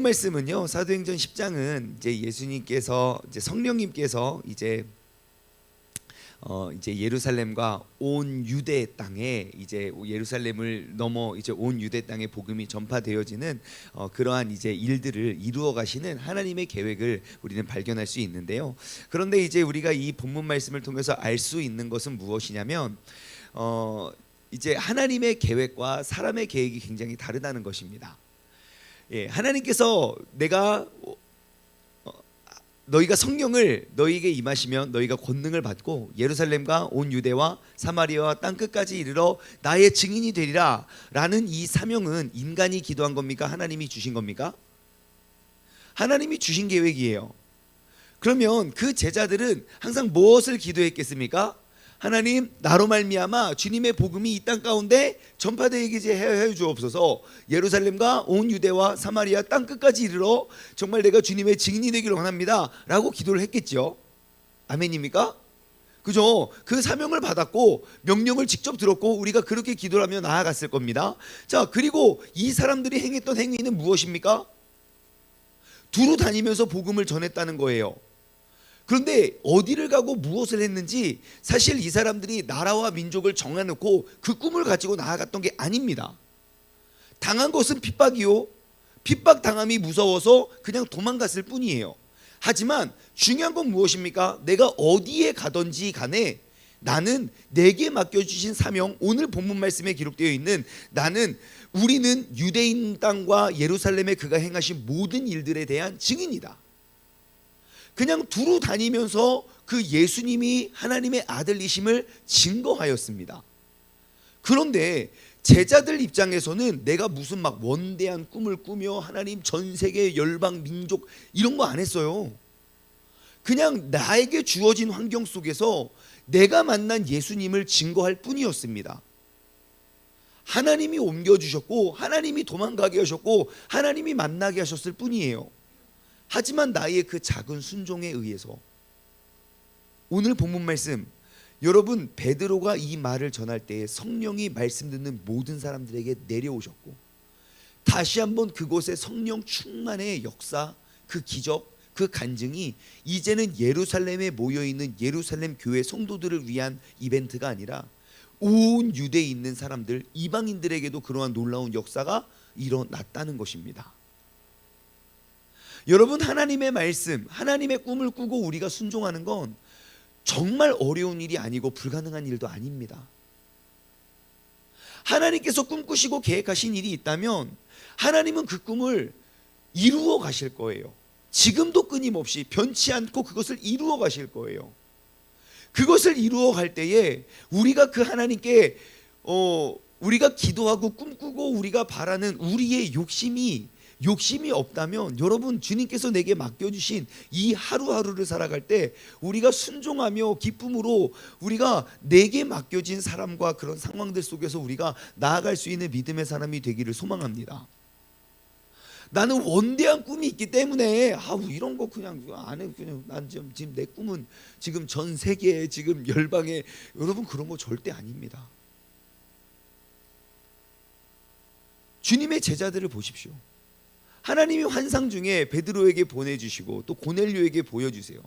말씀은요, 사도행전 10장은 이제 예수님께서 이제 성령님께서 이제 예루살렘과 온 유대 땅에 이제 예루살렘을 넘어 이제 온 유대 땅에 복음이 전파되어지는 그러한 이제 일들을 이루어 가시는 하나님의 계획을 우리는 발견할 수 있는데요. 그런데 이제 우리가 이 본문 말씀을 통해서 알 수 있는 것은 무엇이냐면 이제 하나님의 계획과 사람의 계획이 굉장히 다르다는 것입니다. 예, 하나님께서 너희가 성령을 너희에게 임하시면 너희가 권능을 받고 예루살렘과 온 유대와 사마리아와 땅 끝까지 이르러 나의 증인이 되리라 라는 이 사명은 인간이 기도한 겁니까? 하나님이 주신 겁니까? 하나님이 주신 계획이에요. 그러면 그 제자들은 항상 무엇을 기도했겠습니까? 하나님, 나로 말미암아 주님의 복음이 이 땅 가운데 전파되게 해 주옵소서. 예루살렘과 온 유대와 사마리아 땅 끝까지 이르러 정말 내가 주님의 증인이 되기를 원합니다 라고 기도를 했겠죠. 아멘입니까? 그죠? 그 사명을 받았고 명령을 직접 들었고 우리가 그렇게 기도를 하며 나아갔을 겁니다. 자, 그리고 이 사람들이 행했던 행위는 무엇입니까? 두루 다니면서 복음을 전했다는 거예요. 그런데 어디를 가고 무엇을 했는지 사실 이 사람들이 나라와 민족을 정해놓고 그 꿈을 가지고 나아갔던 게 아닙니다. 당한 것은 핍박이요, 핍박 당함이 무서워서 그냥 도망갔을 뿐이에요. 하지만 중요한 건 무엇입니까? 내가 어디에 가든지 간에 나는 내게 맡겨주신 사명, 오늘 본문 말씀에 기록되어 있는 우리는 유대인 땅과 예루살렘에 그가 행하신 모든 일들에 대한 증인이다. 그냥 두루 다니면서 그 예수님이 하나님의 아들이심을 증거하였습니다. 그런데 제자들 입장에서는 내가 무슨 막 원대한 꿈을 꾸며 하나님 전 세계 열방 민족 이런 거 안 했어요. 그냥 나에게 주어진 환경 속에서 내가 만난 예수님을 증거할 뿐이었습니다. 하나님이 옮겨주셨고 하나님이 도망가게 하셨고 하나님이 만나게 하셨을 뿐이에요. 하지만 나의 그 작은 순종에 의해서 오늘 본문 말씀, 여러분, 베드로가 이 말을 전할 때에 성령이 말씀 듣는 모든 사람들에게 내려오셨고 다시 한번 그곳에 성령 충만의 역사, 그 기적, 그 간증이 이제는 예루살렘에 모여있는 예루살렘 교회 성도들을 위한 이벤트가 아니라 온 유대에 있는 사람들, 이방인들에게도 그러한 놀라운 역사가 일어났다는 것입니다. 여러분, 하나님의 말씀, 하나님의 꿈을 꾸고 우리가 순종하는 건 정말 어려운 일이 아니고 불가능한 일도 아닙니다. 하나님께서 꿈꾸시고 계획하신 일이 있다면 하나님은 그 꿈을 이루어 가실 거예요. 지금도 끊임없이 변치 않고 그것을 이루어 가실 거예요. 그것을 이루어 갈 때에 우리가 그 하나님께 우리가 기도하고 꿈꾸고 우리가 바라는 우리의 욕심이 없다면 여러분, 주님께서 내게 맡겨주신 이 하루하루를 살아갈 때 우리가 순종하며 기쁨으로 우리가 내게 맡겨진 사람과 그런 상황들 속에서 우리가 나아갈 수 있는 믿음의 사람이 되기를 소망합니다. 나는 원대한 꿈이 있기 때문에 이런 거 그냥 안 해. 그냥 난 지금 내 꿈은 지금 전 세계에 지금 열방에, 여러분, 그런 거 절대 아닙니다. 주님의 제자들을 보십시오. 하나님이 환상 중에 베드로에게 보내주시고 또 고넬료에게 보여주세요.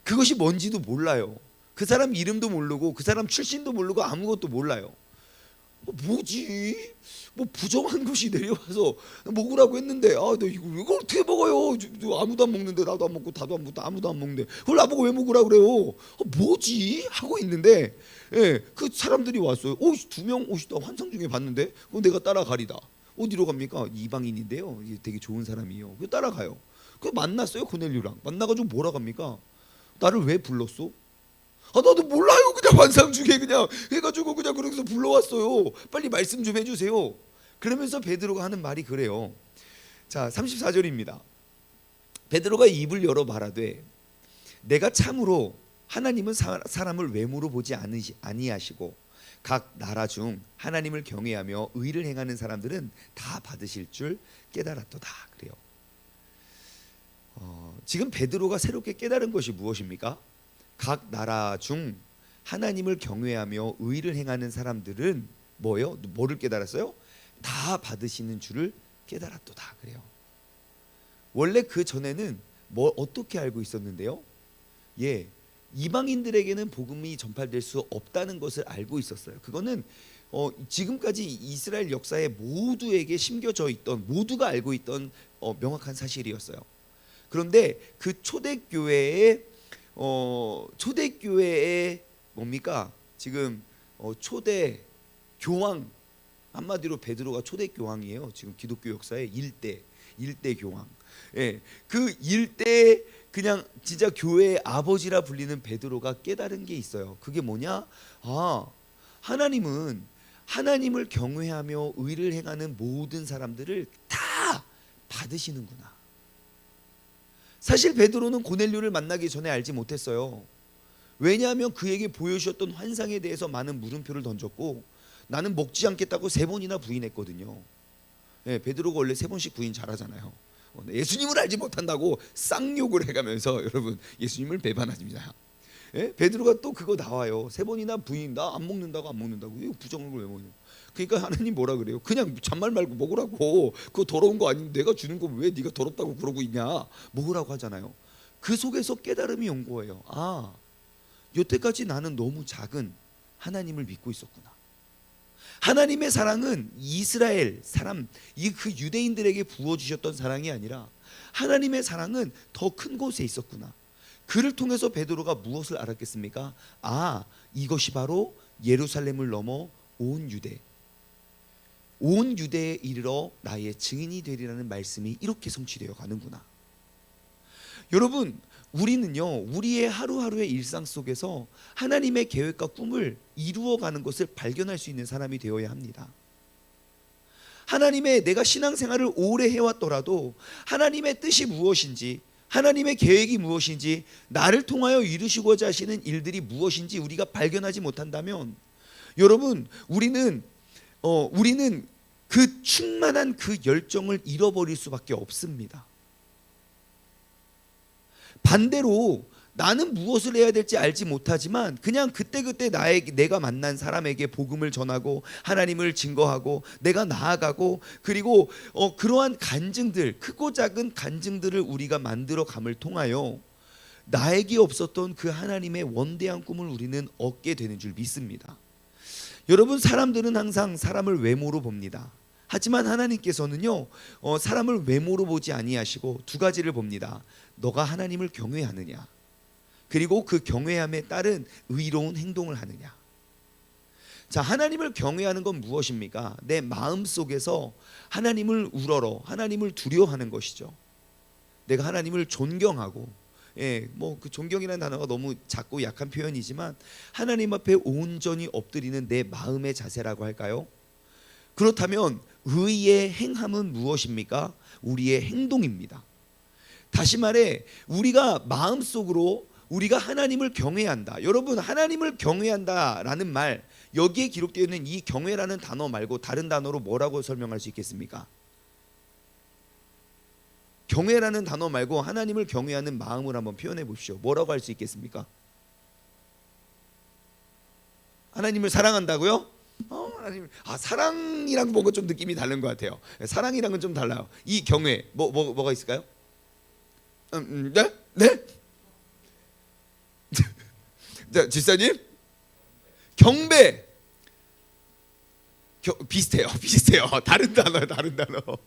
그것이 뭔지도 몰라요. 그 사람 이름도 모르고 그 사람 출신도 모르고 아무것도 몰라요. 뭐지? 뭐 부정한 것이 내려와서 먹으라고 했는데 너 이거 어떻게 먹어요? 아무도 안 먹는데 나도 안 먹고 다도 안 먹고 아무도 안 먹는데 그걸 나보고 왜 먹으라고 그래요? 뭐지? 하고 있는데 그 사람들이 왔어요. 2명 환상 중에 봤는데 내가 따라가리다. 어디로 갑니까? 이방인인데요. 되게 좋은 사람이에요. 그 따라가요. 그 만났어요. 고넬료랑 만나가지고 뭐라 합니까? 나를 왜 불렀어? 나도 몰라요. 그냥 환상 중에 그냥 해가지고 그냥 그래서 불러왔어요. 빨리 말씀 좀 해주세요. 그러면서 베드로가 하는 말이 그래요. 자, 34절입니다. 베드로가 입을 열어 말하되 내가 참으로 하나님은 사람을 외모로 보지 아니하시고 각 나라 중 하나님을 경외하며 의를 행하는 사람들은 다 받으실 줄 깨달았도다. 그래요. 지금 베드로가 새롭게 깨달은 것이 무엇입니까? 각 나라 중 하나님을 경외하며 의를 행하는 사람들은 뭐를 깨달았어요? 다 받으시는 줄을 깨달았도다. 그래요. 원래 그 전에는 뭘 어떻게 알고 있었는데요? 예, 이방인들에게는 복음이 전파될 수 없다는 것을 알고 있었어요. 그거는 지금까지 이스라엘 역사에 모두에게 심겨져 있던, 모두가 알고 있던 명확한 사실이었어요. 그런데 그 초대교회의 뭡니까? 지금 초대 교황, 한마디로 베드로가 초대 교황이에요. 지금 기독교 역사의 일대 교황. 예, 그 일대 그냥 진짜 교회의 아버지라 불리는 베드로가 깨달은 게 있어요. 그게 뭐냐? 하나님은 하나님을 경외하며 의를 행하는 모든 사람들을 다 받으시는구나. 사실 베드로는 고넬료를 만나기 전에 알지 못했어요. 왜냐하면 그에게 보여주셨던 환상에 대해서 많은 물음표를 던졌고, 나는 먹지 않겠다고 3번이나 부인했거든요. 예, 베드로가 원래 3번씩 부인 잘하잖아요. 예수님을 알지 못한다고 쌍욕을 해가면서 여러분 예수님을 배반하십니다. 예? 베드로가 또 그거 나와요. 3번이나 부인, 나 안 먹는다고 이거 부정을 왜 먹냐. 그러니까 하나님 뭐라 그래요? 그냥 잔말 말고 먹으라고. 그거 더러운 거 아니면 내가 주는 거 왜 네가 더럽다고 그러고 있냐. 먹으라고 하잖아요. 그 속에서 깨달음이 온 거예요. 여태까지 나는 너무 작은 하나님을 믿고 있었구나. 하나님의 사랑은 이스라엘 사람, 그 유대인들에게 부어주셨던 사랑이 아니라 하나님의 사랑은 더 큰 곳에 있었구나. 그를 통해서 베드로가 무엇을 알았겠습니까? 이것이 바로 예루살렘을 넘어 온 유대에 이르러 나의 증인이 되리라는 말씀이 이렇게 성취되어 가는구나. 여러분, 우리는요, 우리의 하루하루의 일상 속에서 하나님의 계획과 꿈을 이루어가는 것을 발견할 수 있는 사람이 되어야 합니다. 내가 신앙생활을 오래 해왔더라도 하나님의 뜻이 무엇인지, 하나님의 계획이 무엇인지, 나를 통하여 이루시고자 하시는 일들이 무엇인지 우리가 발견하지 못한다면, 여러분, 우리는 그 충만한 그 열정을 잃어버릴 수밖에 없습니다. 반대로 나는 무엇을 해야 될지 알지 못하지만 그냥 그때그때 내가 만난 사람에게 복음을 전하고 하나님을 증거하고 내가 나아가고, 그리고 그러한 간증들, 크고 작은 간증들을 우리가 만들어 감을 통하여 나에게 없었던 그 하나님의 원대한 꿈을 우리는 얻게 되는 줄 믿습니다. 여러분, 사람들은 항상 사람을 외모로 봅니다. 하지만 하나님께서는요, 사람을 외모로 보지 아니하시고 2가지를 봅니다. 너가 하나님을 경외하느냐, 그리고 그 경외함에 따른 의로운 행동을 하느냐. 자, 하나님을 경외하는 건 무엇입니까? 내 마음 속에서 하나님을 우러러 하나님을 두려워하는 것이죠. 내가 하나님을 존경하고, 그 존경이라는 단어가 너무 작고 약한 표현이지만 하나님 앞에 온전히 엎드리는 내 마음의 자세라고 할까요? 그렇다면 의의 행함은 무엇입니까? 우리의 행동입니다. 다시 말해, 우리가 마음속으로 우리가 하나님을 경외한다. 여러분, 하나님을 경외한다라는 말, 여기에 기록되어 있는 이 경외라는 단어 말고 다른 단어로 뭐라고 설명할 수 있겠습니까? 경외라는 단어 말고 하나님을 경외하는 마음을 한번 표현해 보십시오. 뭐라고 할 수 있겠습니까? 하나님을 사랑한다고요? 하나님, 사랑이랑 뭔가 좀 느낌이 다른 것 같아요. 사랑이랑은 좀 달라요. 이 경외, 뭐가 있을까요? 네? 자, 집사님, 경배. 비슷해요. 다른 단어.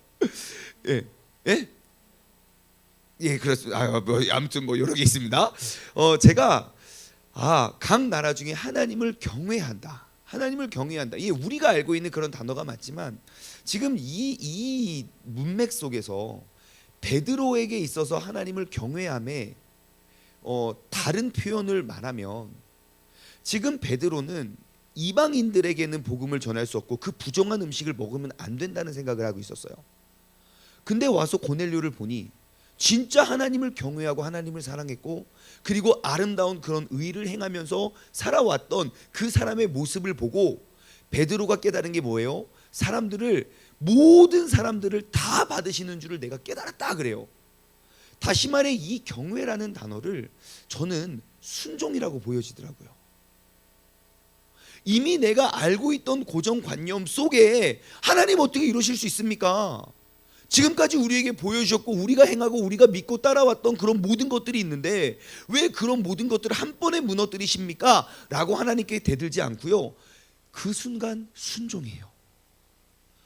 예, 그렇습니다. 아무튼 여러 개 있습니다. 제가 각 나라 중에 하나님을 경외한다. 이게 우리가 알고 있는 그런 단어가 맞지만, 지금 이 문맥 속에서 베드로에게 있어서 하나님을 경외함에 다른 표현을 말하면, 지금 베드로는 이방인들에게는 복음을 전할 수 없고 그 부정한 음식을 먹으면 안 된다는 생각을 하고 있었어요. 근데 와서 고넬료를 보니 진짜 하나님을 경외하고 하나님을 사랑했고, 그리고 아름다운 그런 의를 행하면서 살아왔던 그 사람의 모습을 보고 베드로가 깨달은 게 뭐예요? 모든 사람들을 다 받으시는 줄을 내가 깨달았다 그래요. 다시 말해, 이 경외라는 단어를 저는 순종이라고 보여지더라고요. 이미 내가 알고 있던 고정관념 속에 하나님 어떻게 이루실 수 있습니까? 지금까지 우리에게 보여주셨고 우리가 행하고 우리가 믿고 따라왔던 그런 모든 것들이 있는데 왜 그런 모든 것들을 한 번에 무너뜨리십니까? 라고 하나님께 대들지 않고요, 그 순간 순종해요.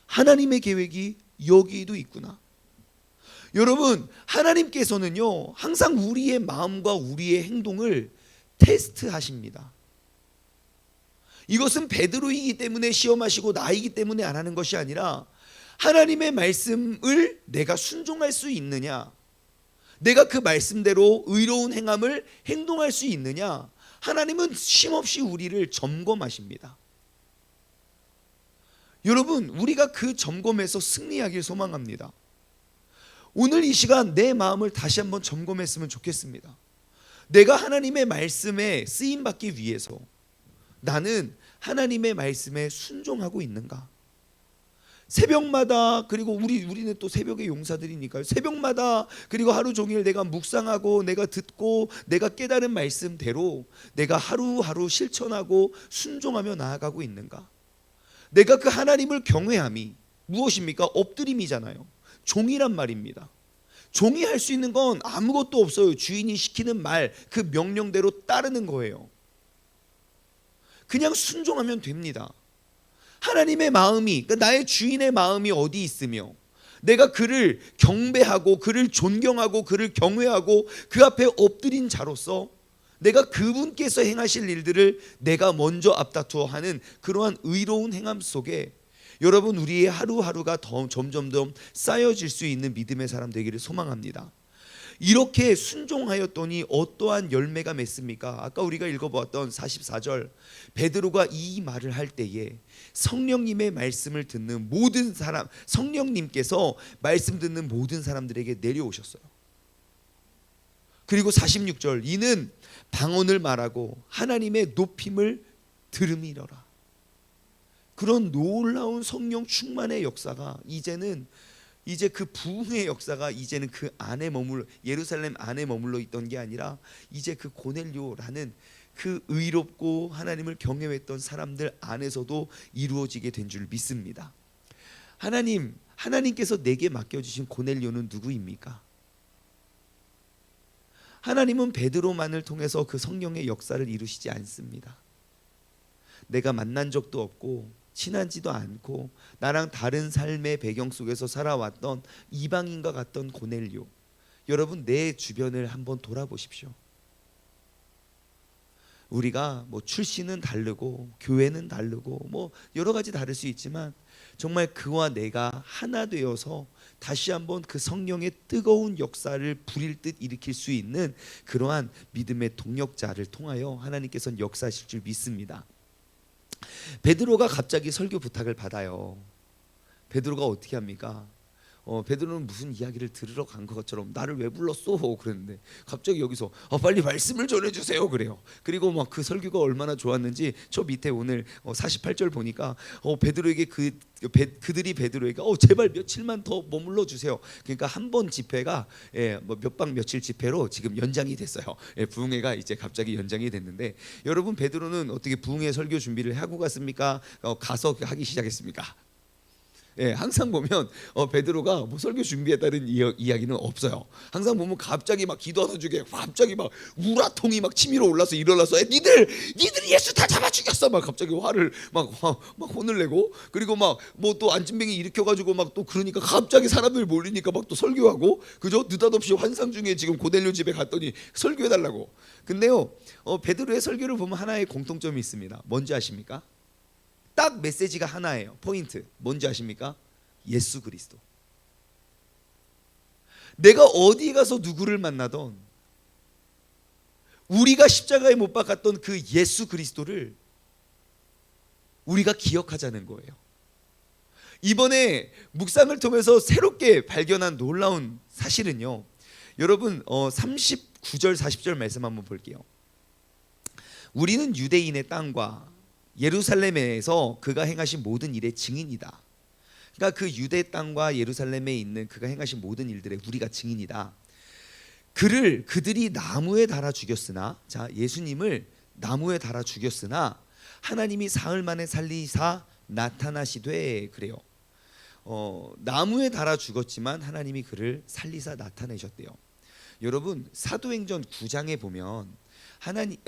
하나님의 계획이 여기에도 있구나. 여러분, 하나님께서는요 항상 우리의 마음과 우리의 행동을 테스트하십니다. 이것은 베드로이기 때문에 시험하시고 나이기 때문에 안 하는 것이 아니라 하나님의 말씀을 내가 순종할 수 있느냐, 내가 그 말씀대로 의로운 행함을 행동할 수 있느냐, 하나님은 쉼없이 우리를 점검하십니다. 여러분, 우리가 그 점검에서 승리하길 소망합니다. 오늘 이 시간 내 마음을 다시 한번 점검했으면 좋겠습니다. 내가 하나님의 말씀에 쓰임받기 위해서 나는 하나님의 말씀에 순종하고 있는가? 새벽마다, 그리고 우리는 또 새벽의 용사들이니까요, 새벽마다 그리고 하루 종일 내가 묵상하고 내가 듣고 내가 깨달은 말씀대로 내가 하루하루 실천하고 순종하며 나아가고 있는가? 내가 그 하나님을 경외함이 무엇입니까? 엎드림이잖아요. 종이란 말입니다. 종이 할 수 있는 건 아무것도 없어요. 주인이 시키는 말, 그 명령대로 따르는 거예요. 그냥 순종하면 됩니다. 하나님의 마음이, 그러니까 나의 주인의 마음이 어디 있으며 내가 그를 경배하고 그를 존경하고 그를 경외하고 그 앞에 엎드린 자로서 내가 그분께서 행하실 일들을 내가 먼저 앞다투어 하는 그러한 의로운 행함 속에 여러분, 우리의 하루하루가 더 점점 쌓여질 수 있는 믿음의 사람 되기를 소망합니다. 이렇게 순종하였더니 어떠한 열매가 맺습니까? 아까 우리가 읽어보았던 44절, 베드로가 이 말을 할 때에 성령님의 말씀을 듣는 모든 사람, 성령님께서 말씀 듣는 모든 사람들에게 내려오셨어요. 그리고 46절, 이는 방언을 말하고 하나님의 높임을 들음이러라. 그런 놀라운 성령 충만의 역사가 이제 그 부흥의 역사가 이제는 그 안에 예루살렘 안에 머물러 있던 게 아니라 이제 그 고넬료라는 그 의롭고 하나님을 경외했던 사람들 안에서도 이루어지게 된 줄 믿습니다. 하나님께서 내게 맡겨주신 고넬료는 누구입니까? 하나님은 베드로만을 통해서 그 성령의 역사를 이루시지 않습니다. 내가 만난 적도 없고 친하지도 않고 나랑 다른 삶의 배경 속에서 살아왔던 이방인과 같던 고넬료, 여러분, 내 주변을 한번 돌아보십시오. 우리가 뭐 출신은 다르고 교회는 다르고 뭐 여러 가지 다를 수 있지만 정말 그와 내가 하나 되어서 다시 한번 그 성령의 뜨거운 역사를 불일 듯 일으킬 수 있는 그러한 믿음의 동력자를 통하여 하나님께서는 역사하실 줄 믿습니다. 베드로가 갑자기 설교 부탁을 받아요. 베드로가 어떻게 합니까? 베드로는 무슨 이야기를 들으러 간 것처럼 나를 왜 불렀어? 그랬는데 갑자기 여기서 빨리 말씀을 전해주세요 그래요. 그리고 막 그 설교가 얼마나 좋았는지 저 밑에 오늘 48절 보니까 베드로에게 그들이 베드로에게 제발 며칠만 더 머물러 주세요. 그러니까 한 번 집회가 몇 박 며칠 집회로 지금 연장이 됐어요. 부흥회가 이제 갑자기 연장이 됐는데 여러분, 베드로는 어떻게 부흥회 설교 준비를 하고 갔습니까? 가서 하기 시작했습니까? 항상 보면 베드로가 뭐 설교 준비했다는 이야기는 없어요. 항상 보면 갑자기 막 기도하던 중에 갑자기 막 우라통이 막 치밀어 올라서 일어나서 니들이 예수 다 잡아 죽였어 막 갑자기 화를 막 혼을 내고, 그리고 막 뭐 또 안진뱅이 일으켜가지고 막 또 그러니까 갑자기 사람들 몰리니까 막 또 설교하고, 그죠? 느닷없이 환상 중에 지금 고넬료 집에 갔더니 설교해달라고. 근데요, 베드로의 설교를 보면 하나의 공통점이 있습니다. 뭔지 아십니까? 딱 메시지가 하나예요. 포인트 뭔지 아십니까? 예수 그리스도. 내가 어디 가서 누구를 만나던 우리가 십자가에 못 박았던 그 예수 그리스도를 우리가 기억하자는 거예요. 이번에 묵상을 통해서 새롭게 발견한 놀라운 사실은요, 여러분 39절 40절 말씀 한번 볼게요. 우리는 유대인의 땅과 예루살렘에서 그가 행하신 모든 일의 증인이다. 그러니까 그 유대 땅과 예루살렘에 있는 그가 행하신 모든 일들의 우리가 증인이다. 그들이 나무에 달아 죽였으나, 자, 예수님을 나무에 달아 죽였으나 하나님이 사흘 만에 살리사 나타나시되, 그래요. 나무에 달아 죽었지만 하나님이 그를 살리사 나타내셨대요. 여러분 사도행전 9장에 보면 하나님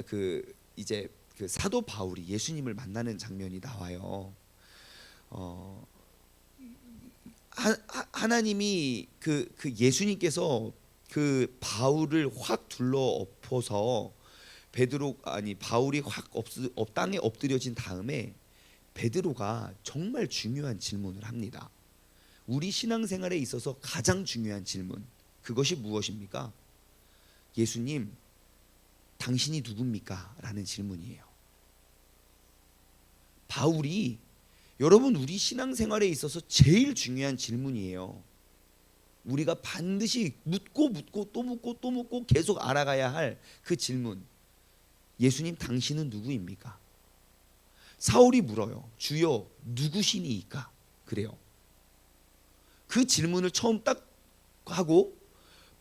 이제 그 사도 바울이 예수님을 만나는 장면이 나와요. 하나님이 그 예수님께서 그 바울을 확 둘러 엎어서 바울이 확 땅에 엎드려진 다음에 베드로가 정말 중요한 질문을 합니다. 우리 신앙생활에 있어서 가장 중요한 질문, 그것이 무엇입니까? 예수님, 당신이 누굽니까? 라는 질문이에요. 바울이 여러분 우리 신앙생활에 있어서 제일 중요한 질문이에요. 우리가 반드시 묻고 또 묻고 계속 알아가야 할 그 질문. 예수님 당신은 누구입니까? 사울이 물어요. 주여 누구시니이까? 그래요. 그 질문을 처음 딱 하고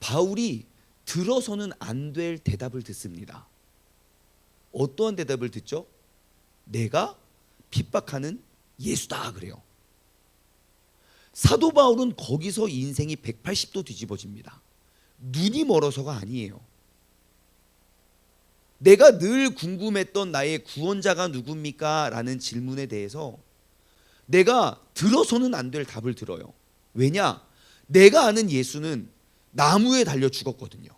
바울이 들어서는 안 될 대답을 듣습니다. 어떠한 대답을 듣죠? 내가 핍박하는 예수다 그래요. 사도 바울은 거기서 인생이 180도 뒤집어집니다. 눈이 멀어서가 아니에요. 내가 늘 궁금했던 나의 구원자가 누굽니까? 라는 질문에 대해서 내가 들어서는 안 될 답을 들어요. 왜냐? 내가 아는 예수는 나무에 달려 죽었거든요.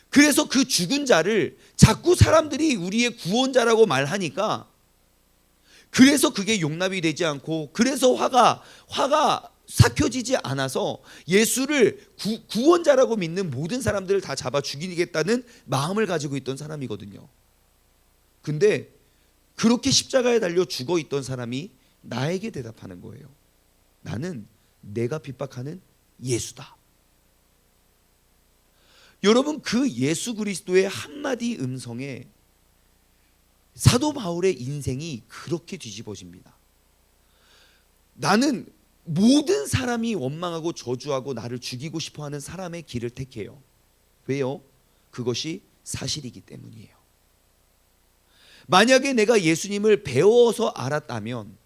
그래서 그 죽은 자를 자꾸 사람들이 우리의 구원자라고 말하니까 그래서 그게 용납이 되지 않고 그래서 화가 삭혀지지 않아서 예수를 구원자라고 믿는 모든 사람들을 다 잡아 죽이겠다는 마음을 가지고 있던 사람이거든요. 근데 그렇게 십자가에 달려 죽어 있던 사람이 나에게 대답하는 거예요. 나는 내가 핍박하는 예수다. 여러분 그 예수 그리스도의 한마디 음성에 사도 바울의 인생이 그렇게 뒤집어집니다. 나는 모든 사람이 원망하고 저주하고 나를 죽이고 싶어하는 사람의 길을 택해요. 왜요? 그것이 사실이기 때문이에요. 만약에 내가 예수님을 배워서 알았다면,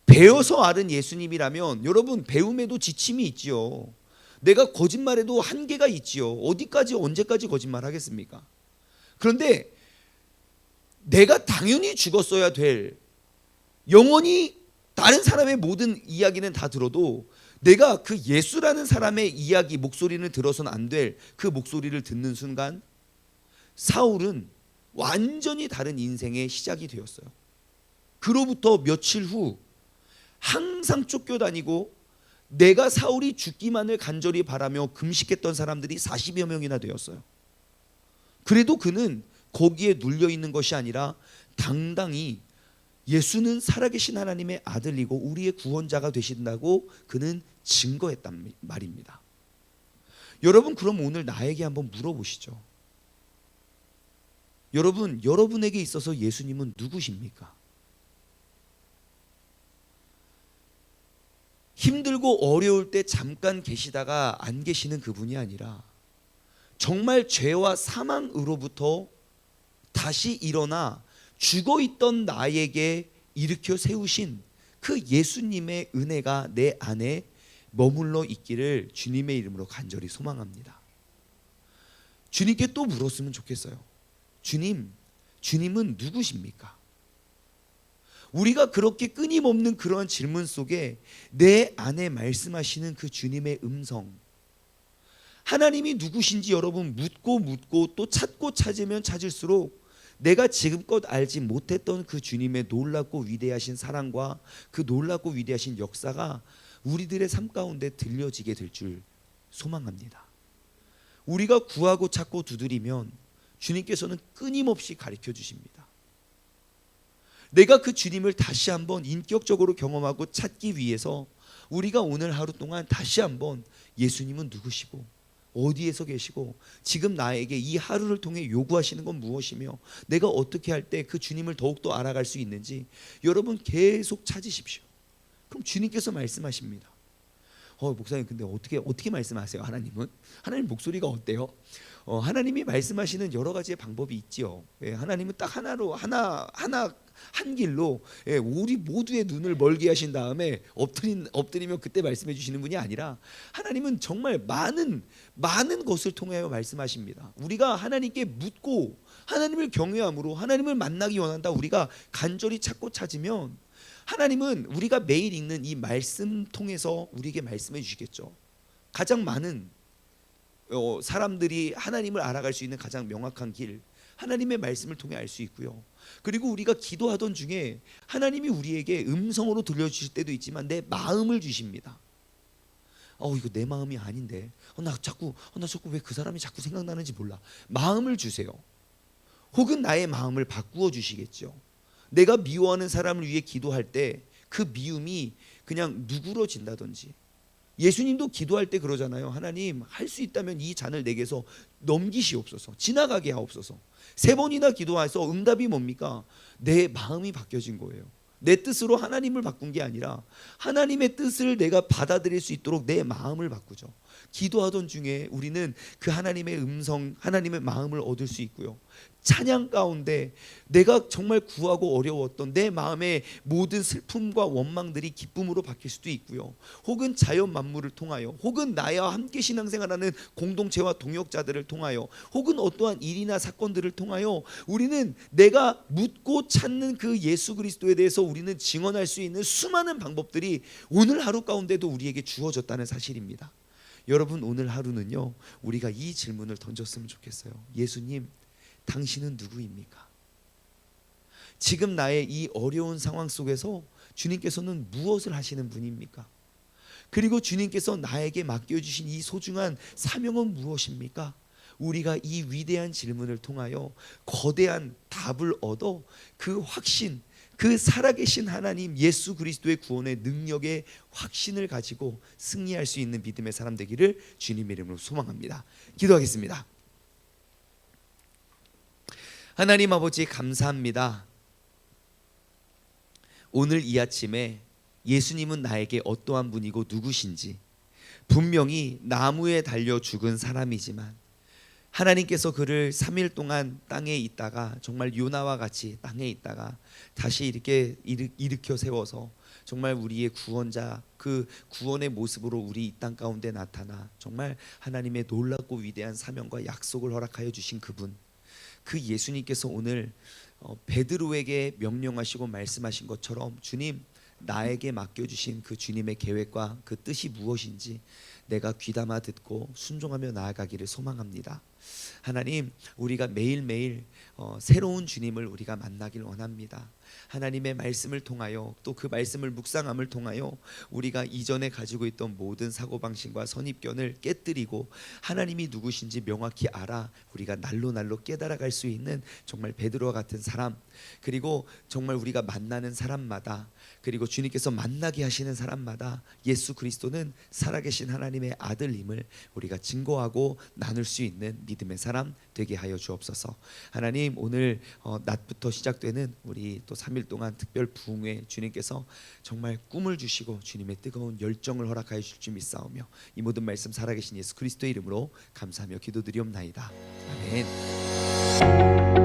배워서 알은 예수님이라면 여러분 배움에도 지침이 있지요. 내가 거짓말에도 한계가 있지요. 어디까지 언제까지 거짓말하겠습니까? 그런데 내가 당연히 죽었어야 될, 영원히 다른 사람의 모든 이야기는 다 들어도 내가 그 예수라는 사람의 이야기 목소리를 들어서는 안 될 그 목소리를 듣는 순간 사울은 완전히 다른 인생의 시작이 되었어요. 그로부터 며칠 후 항상 쫓겨다니고 내가 사울이 죽기만을 간절히 바라며 금식했던 사람들이 40여 명이나 되었어요. 그래도 그는 거기에 눌려 있는 것이 아니라 당당히 예수는 살아계신 하나님의 아들이고 우리의 구원자가 되신다고 그는 증거했단 말입니다. 여러분 그럼 오늘 나에게 한번 물어보시죠. 여러분에게 있어서 예수님은 누구십니까? 힘들고 어려울 때 잠깐 계시다가 안 계시는 그분이 아니라 정말 죄와 사망으로부터 다시 일어나 죽어있던 나에게 일으켜 세우신 그 예수님의 은혜가 내 안에 머물러 있기를 주님의 이름으로 간절히 소망합니다. 주님께 또 물었으면 좋겠어요. 주님은 누구십니까? 우리가 그렇게 끊임없는 그러한 질문 속에 내 안에 말씀하시는 그 주님의 음성, 하나님이 누구신지 여러분 묻고 또 찾고 찾으면 찾을수록 내가 지금껏 알지 못했던 그 주님의 놀랍고 위대하신 사랑과 그 놀랍고 위대하신 역사가 우리들의 삶 가운데 들려지게 될 줄 소망합니다. 우리가 구하고 찾고 두드리면 주님께서는 끊임없이 가르쳐 주십니다. 내가 그 주님을 다시 한번 인격적으로 경험하고 찾기 위해서 우리가 오늘 하루 동안 다시 한번 예수님은 누구시고 어디에서 계시고 지금 나에게 이 하루를 통해 요구하시는 건 무엇이며 내가 어떻게 할 때 그 주님을 더욱더 알아갈 수 있는지 여러분 계속 찾으십시오. 그럼 주님께서 말씀하십니다. 목사님 근데 어떻게 말씀하세요? 하나님 목소리가 어때요? 하나님이 말씀하시는 여러 가지의 방법이 있지요. 하나님은 딱 하나 한 길로 우리 모두의 눈을 멀게 하신 다음에 엎드리면 그때 말씀해 주시는 분이 아니라 하나님은 정말 많은 것을 통하여 말씀하십니다. 우리가 하나님께 묻고 하나님을 경외함으로 하나님을 만나기 원한다. 우리가 간절히 찾고 찾으면 하나님은 우리가 매일 읽는 이 말씀 통해서 우리에게 말씀해 주시겠죠. 가장 많은 사람들이 하나님을 알아갈 수 있는 가장 명확한 길, 하나님의 말씀을 통해 알 수 있고요. 그리고 우리가 기도하던 중에 하나님이 우리에게 음성으로 들려주실 때도 있지만 내 마음을 주십니다. 이거 내 마음이 아닌데 나 자꾸 왜 그 사람이 자꾸 생각나는지 몰라. 마음을 주세요. 혹은 나의 마음을 바꾸어 주시겠죠. 내가 미워하는 사람을 위해 기도할 때 그 미움이 그냥 누그러진다든지, 예수님도 기도할 때 그러잖아요. 하나님, 할 수 있다면 이 잔을 내게서 넘기시옵소서, 지나가게 하옵소서. 3번이나 기도해서 응답이 뭡니까? 내 마음이 바뀌어진 거예요. 내 뜻으로 하나님을 바꾼 게 아니라 하나님의 뜻을 내가 받아들일 수 있도록 내 마음을 바꾸죠. 기도하던 중에 우리는 그 하나님의 음성, 하나님의 마음을 얻을 수 있고요. 찬양 가운데 내가 정말 구하고 어려웠던 내 마음의 모든 슬픔과 원망들이 기쁨으로 바뀔 수도 있고요. 혹은 자연 만물을 통하여, 혹은 나와 함께 신앙생활하는 공동체와 동역자들을 통하여, 혹은 어떠한 일이나 사건들을 통하여 우리는 내가 묻고 찾는 그 예수 그리스도에 대해서 우리는 증언할 수 있는 수많은 방법들이 오늘 하루 가운데도 우리에게 주어졌다는 사실입니다. 여러분, 오늘 하루는요, 우리가 이 질문을 던졌으면 좋겠어요. 예수님, 당신은 누구입니까? 지금 나의 이 어려운 상황 속에서 주님께서는 무엇을 하시는 분입니까? 그리고 주님께서 나에게 맡겨주신 이 소중한 사명은 무엇입니까? 우리가 이 위대한 질문을 통하여 거대한 답을 얻어 그 확신, 그 살아계신 하나님 예수 그리스도의 구원의 능력의 확신을 가지고 승리할 수 있는 믿음의 사람 되기를 주님의 이름으로 소망합니다. 기도하겠습니다. 하나님 아버지, 감사합니다. 오늘 이 아침에 예수님은 나에게 어떠한 분이고 누구신지, 분명히 나무에 달려 죽은 사람이지만 하나님께서 그를 3일 동안 땅에 있다가, 정말 요나와 같이 땅에 있다가 다시 이렇게 일으켜 세워서 정말 우리의 구원자, 그 구원의 모습으로 우리 이 땅 가운데 나타나 정말 하나님의 놀랍고 위대한 사명과 약속을 허락하여 주신 그분, 그 예수님께서 오늘 베드로에게 명령하시고 말씀하신 것처럼 주님, 나에게 맡겨주신 그 주님의 계획과 그 뜻이 무엇인지 내가 귀담아 듣고 순종하며 나아가기를 소망합니다. 하나님, 우리가 매일매일 새로운 주님을 우리가 만나길 원합니다. 하나님의 말씀을 통하여, 또 그 말씀을 묵상함을 통하여 우리가 이전에 가지고 있던 모든 사고방식과 선입견을 깨뜨리고 하나님이 누구신지 명확히 알아 우리가 날로 깨달아갈 수 있는 정말 베드로와 같은 사람, 그리고 정말 우리가 만나는 사람마다, 그리고 주님께서 만나게 하시는 사람마다 예수 그리스도는 살아계신 하나님의 아들임을 우리가 증거하고 나눌 수 있는 믿음의 사람 되게 하여 주옵소서. 하나님, 오늘 낮부터 시작되는 우리 또 3일 동안 특별 부흥회, 주님께서 정말 꿈을 주시고 주님의 뜨거운 열정을 허락하여 주실 줄 믿사오며 이 모든 말씀 살아계신 예수 그리스도의 이름으로 감사하며 기도드리옵나이다. 아멘.